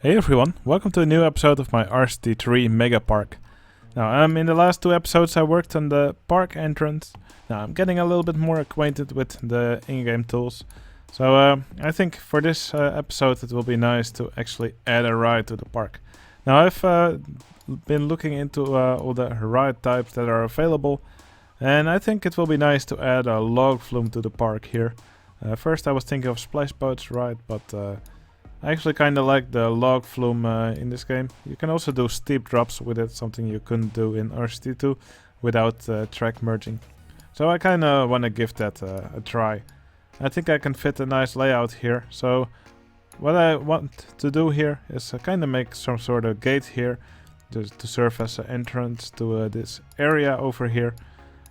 Hey everyone, welcome to a new episode of my RCT3 Megapark. Now, in the last two episodes I worked on the park entrance. Now I'm getting a little bit more acquainted with the in-game tools. So I think for this episode it will be nice to actually add a ride to the park. Now I've been looking into all the ride types that are available. And I think it will be nice to add a log flume to the park here. First I was thinking of splash boats ride, but I actually kind of like the log flume in this game. You can also do steep drops with it, something you couldn't do in RCT2 without track merging. So I kind of want to give that a try. I think I can fit a nice layout here. So what I want to do here is kind of make some sort of gate here just to serve as an entrance to this area over here.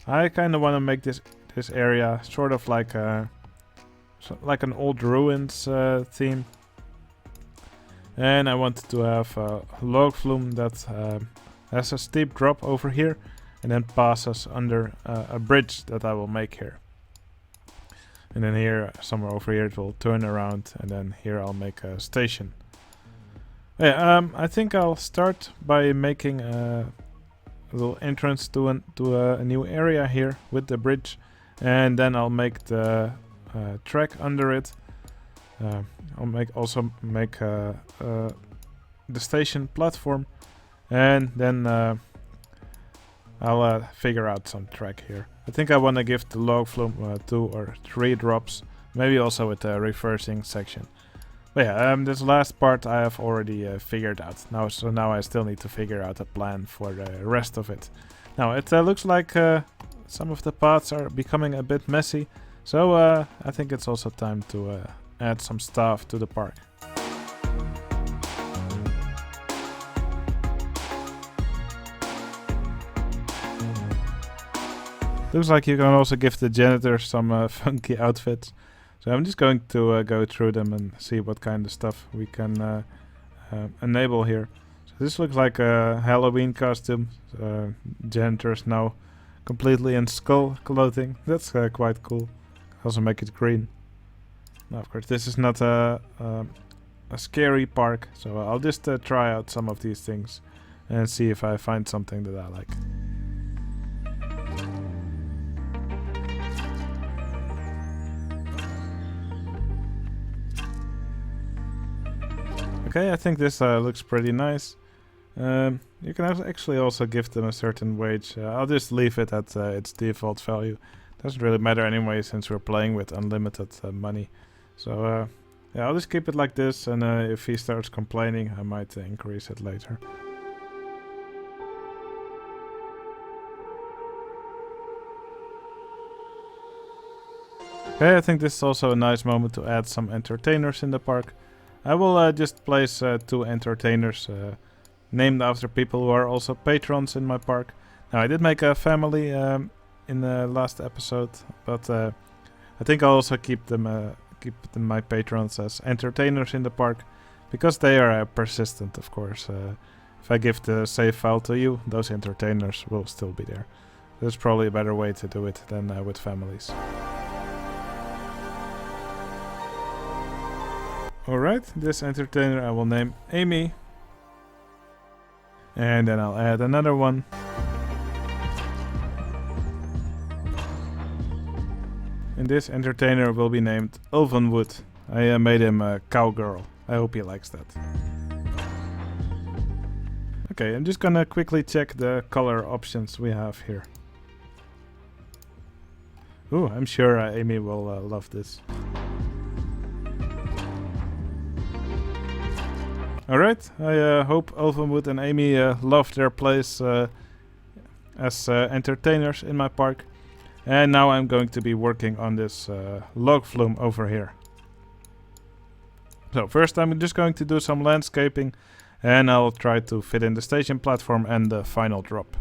I kind of want to make this area sort of like an old ruins theme. And I wanted to have a log flume that has a steep drop over here and then passes under a bridge that I will make here. And then here, somewhere over here, it will turn around, and then here I'll make a station. Yeah, I think I'll start by making a little entrance to a new area here with the bridge, and then I'll make the track under it. I'll also make the station platform, and then I'll figure out some track here. I think I want to give the log flume 2 or 3 drops, maybe also with the reversing section. But yeah, this last part I have already figured out. So now I still need to figure out a plan for the rest of it. Now it looks like some of the paths are becoming a bit messy, so I think it's also time to add some stuff to the park. Looks like you can also give the janitors some funky outfits. So I'm just going to go through them and see what kind of stuff we can enable here. So this looks like a Halloween costume. Janitors now completely in skull clothing. That's quite cool. Also make it green. Now, of course, this is not a scary park, so I'll just try out some of these things and see if I find something that I like. Okay, I think this looks pretty nice. You can actually also give them a certain wage. I'll just leave it at its default value. Doesn't really matter anyway, since we're playing with unlimited money. So yeah, I'll just keep it like this, and if he starts complaining, I might increase it later. Okay, I think this is also a nice moment to add some entertainers in the park. I will just place 2 entertainers named after people who are also patrons in my park. Now, I did make a family in the last episode, but I think I'll also keep them my patrons as entertainers in the park, because they are persistent, of course. If I give the save file to you, those entertainers will still be there. There's probably a better way to do it than with families. Alright, this entertainer I will name Amy. And then I'll add another one. And this entertainer will be named Ulvenwood. I made him a cowgirl. I hope he likes that. Okay, I'm just gonna quickly check the color options we have here. Ooh, I'm sure Amy will love this. Alright, I hope Ulvenwood and Amy love their place as entertainers in my park. And now I'm going to be working on this log flume over here. So first I'm just going to do some landscaping, and I'll try to fit in the station platform and the final drop.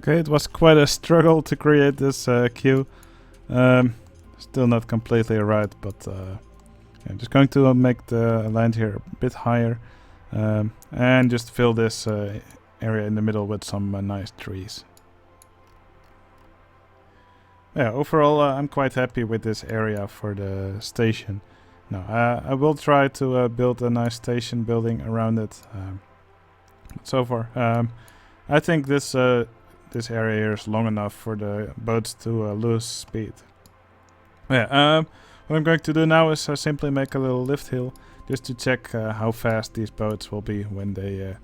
Okay, it was quite a struggle to create this queue. Still not completely right, but I'm just going to make the land here a bit higher and just fill this area in the middle with some nice trees. Yeah, overall I'm quite happy with this area for the station. Now I will try to build a nice station building around it. But so far, I think this this area here is long enough for the boats to lose speed. Yeah, what I'm going to do now is simply make a little lift hill just to check how fast these boats will be when they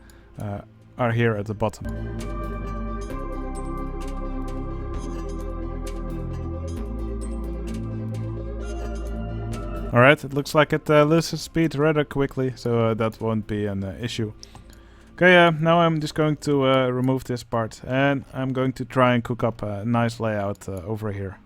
are here at the bottom. Alright, it looks like it loses speed rather quickly, so that won't be an issue. Okay, now I'm just going to remove this part, and I'm going to try and cook up a nice layout over here.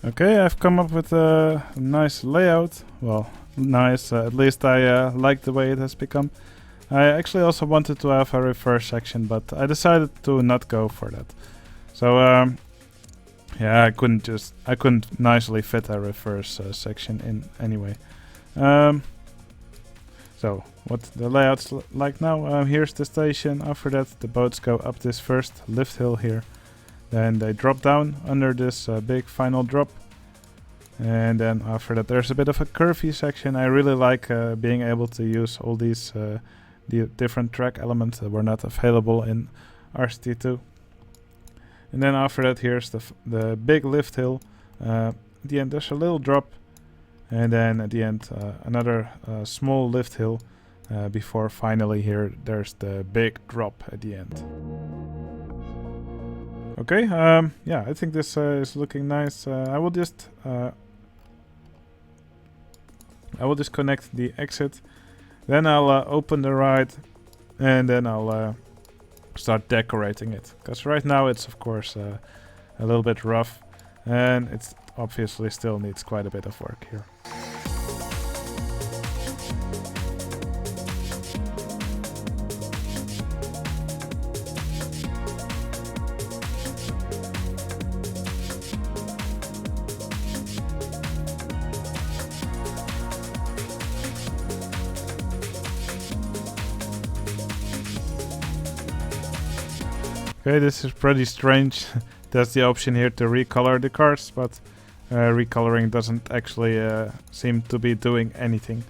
Okay, I've come up with a nice layout. Well, nice, at least I like the way it has become. I actually also wanted to have a reverse section, but I decided to not go for that. So yeah, I couldn't nicely fit a reverse section in anyway. So what the layout's like now, here's the station. After that the boats go up this first lift hill here. Then they drop down under this big final drop. And then after that there's a bit of a curvy section. I really like being able to use all these the different track elements that were not available in RCT2. And then after that here's the big lift hill. At the end there's a little drop. And then at the end another small lift hill. Before finally here there's the big drop at the end. Okay, yeah, I think this is looking nice. I will just connect the exit, then I'll open the ride, and then I'll start decorating it. Because right now it's of course a little bit rough, and it obviously still needs quite a bit of work here. Okay, this is pretty strange. There's the option here to recolor the cars, but recoloring doesn't actually seem to be doing anything.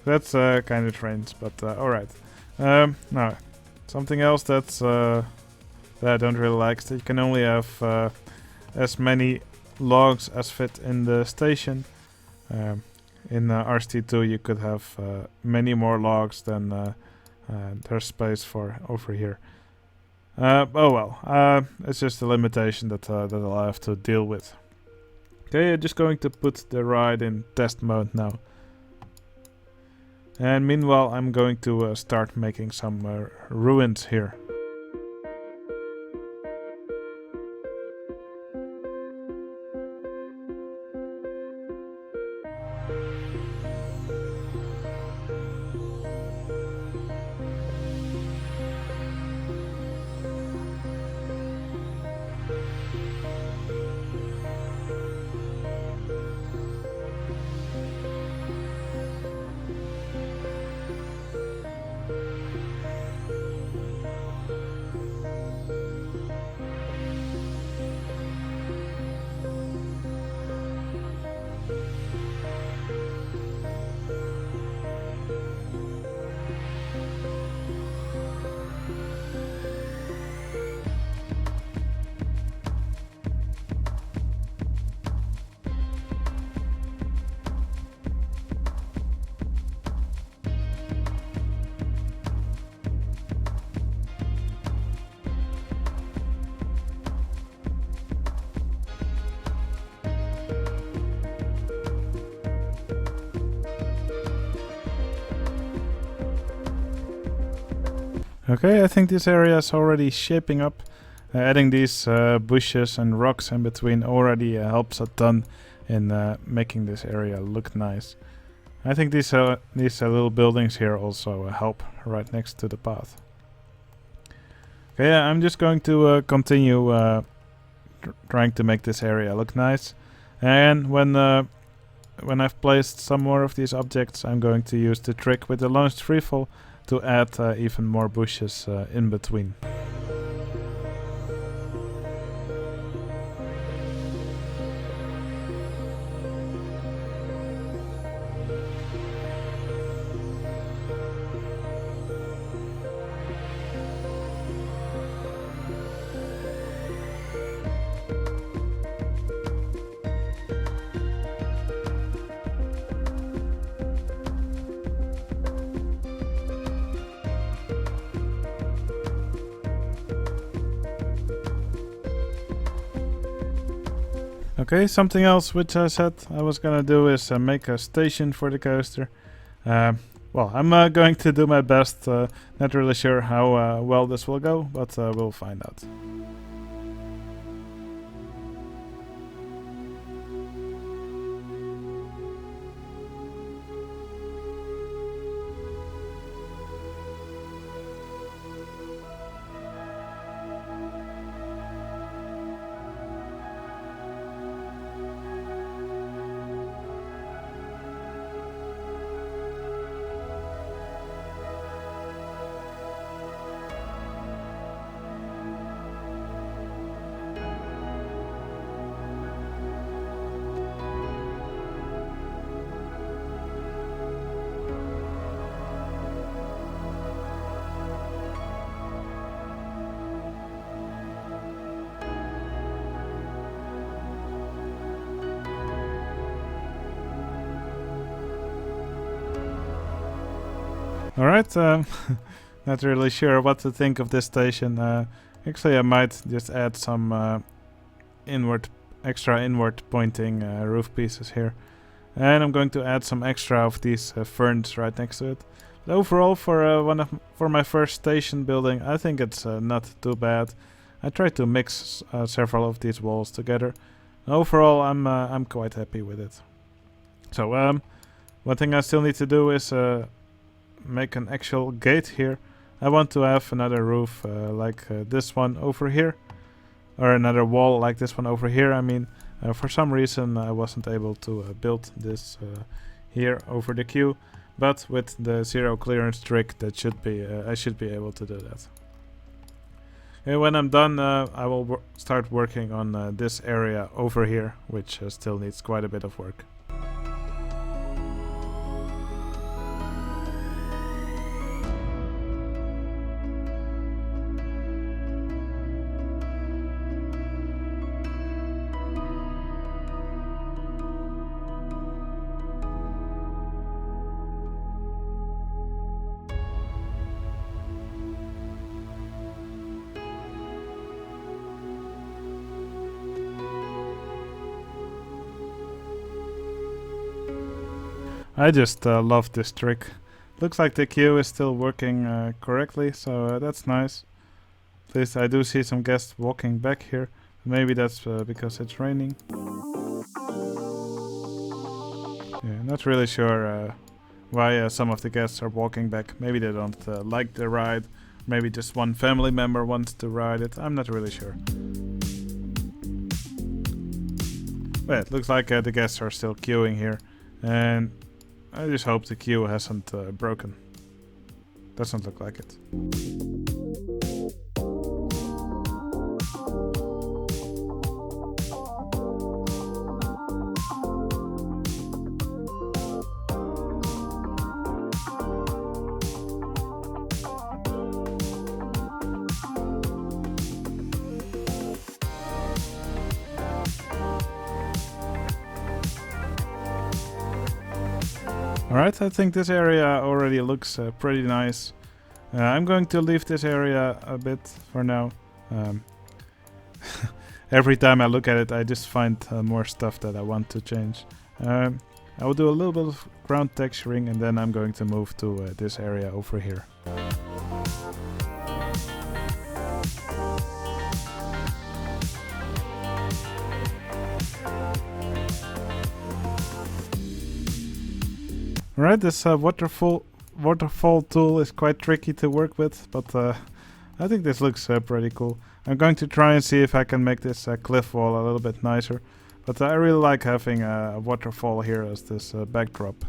That's kind of strange, but alright. Now, something else that's that I don't really like is that you can only have as many logs as fit in the station. In RCT2 you could have many more logs than there's space for over here. Oh well, it's just a limitation that I'll have to deal with. Okay, I'm just going to put the ride in test mode now. And meanwhile I'm going to start making some ruins here. Okay, I think this area is already shaping up. Adding these bushes and rocks in between already helps a ton in making this area look nice. I think these little buildings here also help right next to the path. Okay, yeah, I'm just going to continue trying to make this area look nice. And when I've placed some more of these objects, I'm going to use the trick with the launched freefall to add even more bushes in between. Okay, something else which I said I was gonna do is make a station for the coaster. Well, I'm going to do my best. Not really sure how well this will go, but we'll find out. Alright, not really sure what to think of this station. Actually, I might just add some extra inward pointing roof pieces here. And I'm going to add some extra of these ferns right next to it. But overall, for my first station building, I think it's not too bad. I tried to mix several of these walls together. Overall, I'm quite happy with it. So one thing I still need to do is make an actual gate here. I want to have another roof like this one over here, or another wall like this one over here. I mean, for some reason I wasn't able to build this here over the queue, but with the zero clearance trick, that should be I should be able to do that. And when I'm done, I will start working on this area over here, which still needs quite a bit of work. I just love this trick. Looks like the queue is still working correctly, so that's nice. At least I do see some guests walking back here. Maybe that's because it's raining. Yeah, not really sure why some of the guests are walking back. Maybe they don't like the ride. Maybe just one family member wants to ride it. I'm not really sure. But it looks like the guests are still queuing here. And I just hope the queue hasn't broken. Doesn't look like it. Alright, I think this area already looks pretty nice. I'm going to leave this area a bit for now. Every time I look at it, I just find more stuff that I want to change. I will do a little bit of ground texturing, and then I'm going to move to this area over here. Alright, this waterfall tool is quite tricky to work with, but I think this looks pretty cool. I'm going to try and see if I can make this cliff wall a little bit nicer, but I really like having a waterfall here as this backdrop.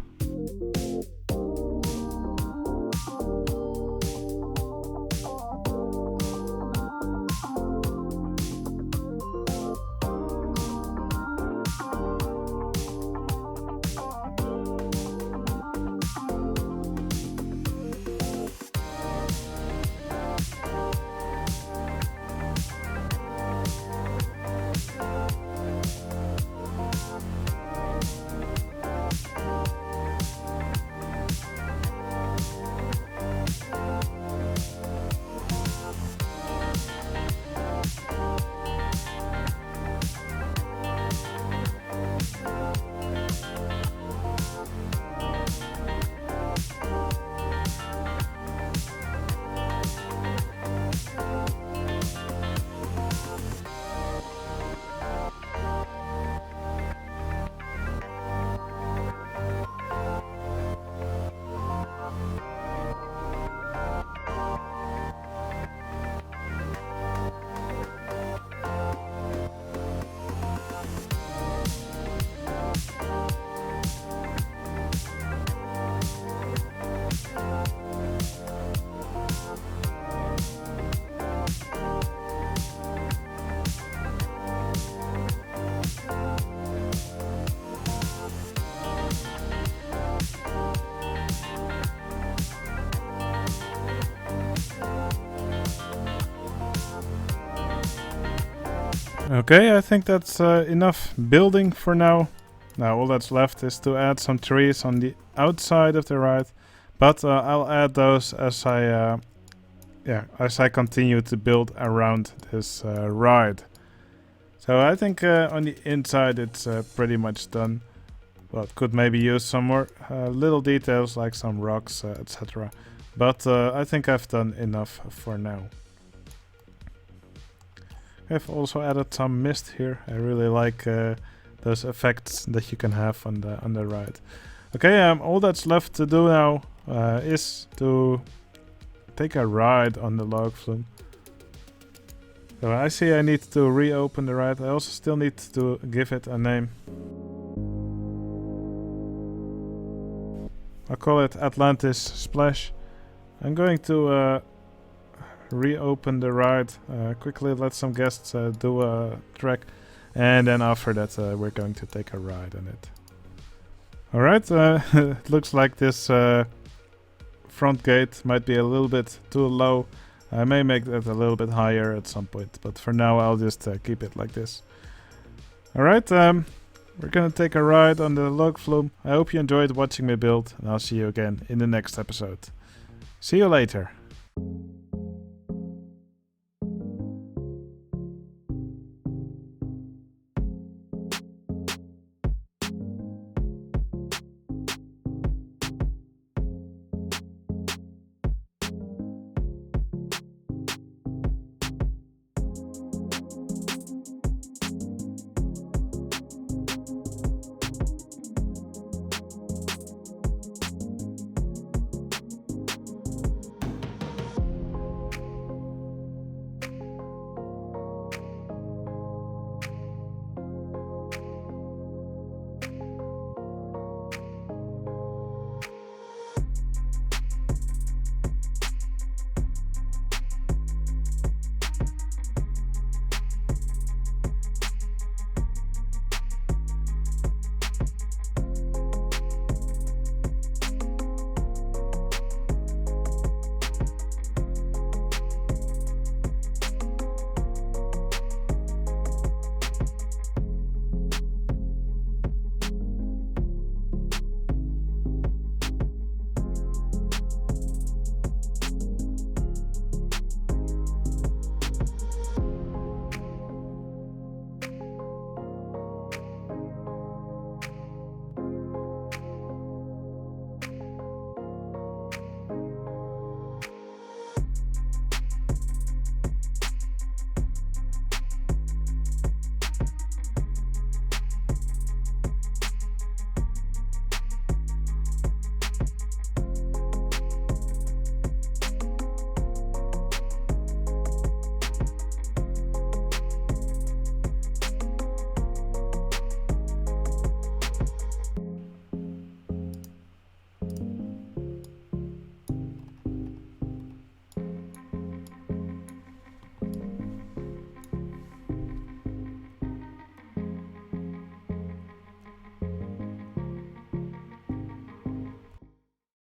Okay, I think that's enough building for now. Now all that's left is to add some trees on the outside of the ride, but I'll add those as I continue to build around this ride. So I think on the inside it's pretty much done. Well, it could maybe use some more little details like some rocks, etc. But I think I've done enough for now. I've also added some mist here. I really like those effects that you can have on the ride. Okay, all that's left to do now is to take a ride on the log flume. So I see I need to reopen the ride. I also still need to give it a name. I'll call it Atlantis Splash. I'm going to reopen the ride, quickly let some guests do a track, and then after that we're going to take a ride on it. Alright, it looks like this front gate might be a little bit too low. I may make that a little bit higher at some point, but for now I'll just keep it like this. Alright, we're gonna take a ride on the log flume. I hope you enjoyed watching me build, and I'll see you again in the next episode. See you later.